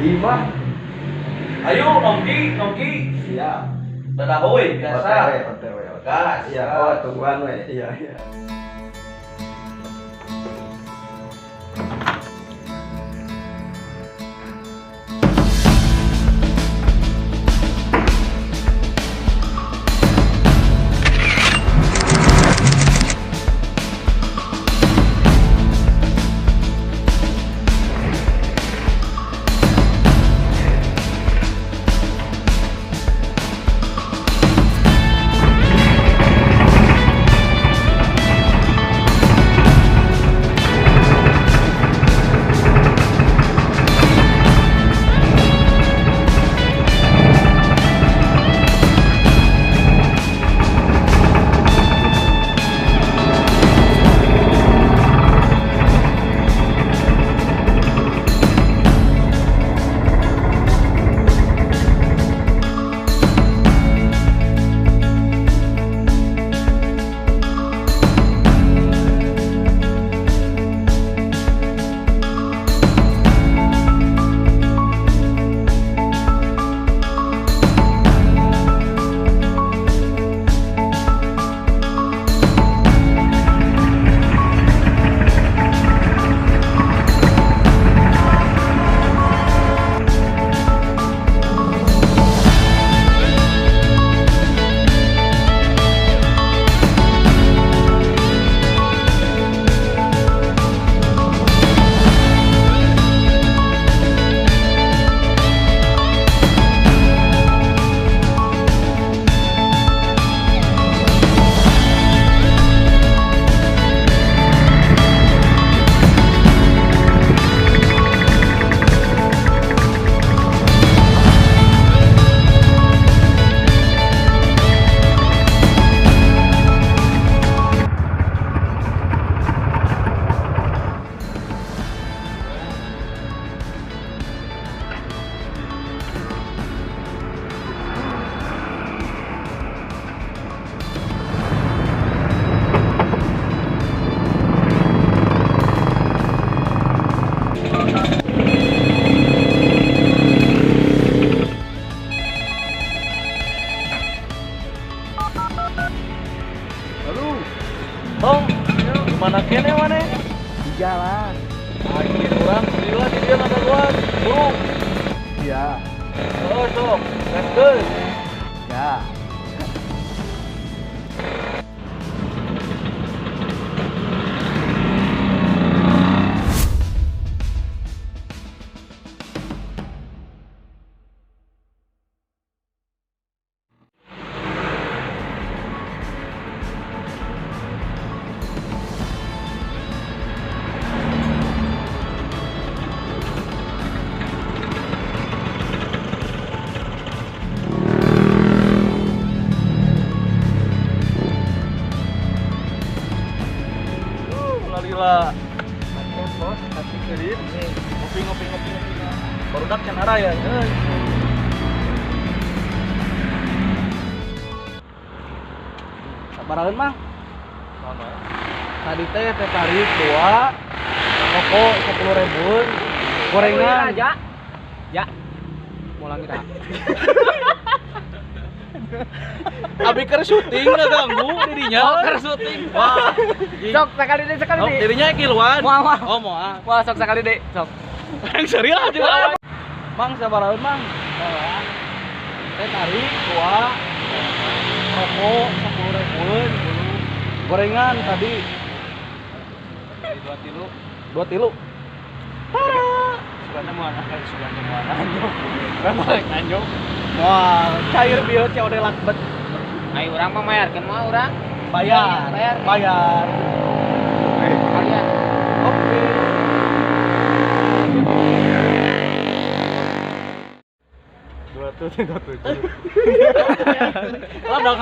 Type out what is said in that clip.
Lima. Ayo nongki. Siap. Dadahoy biasa. OTW. Gas. Iya, oh tungguan we. Iya. Aduh. Tong, gimana kene mana? Di jalan. Akhir orang gila di dia nada luar. Burung. Iya. Oh, sok. Let's go. Ya. Lila. Makan bos, kasih kirim. Ngopi. Baru dak can araya. Sabaraeun mah? Mana? Tadi teh tarik 2, rokok 10.000, gorengan. Ya. Mulang kita. Abi keur syuting ngeganggu dirinya. Oh, keur syuting. Wah. Sok sekali deh. Oh, dirinya kiluan. Moal. Oh, moal. Wah, sok sekali deh. Sok. Yang serius juga. Mang sabaraeun mang? Teh tarik 2, rokok 10.000, gorengan tadi 2 tilu. Sugana mana? Balik anjing. Wah, cair bieu ceu de lakbet. Ayo urang mah mayarkeun mah urang. Bayar. Kalian. Oke. Dua tuh.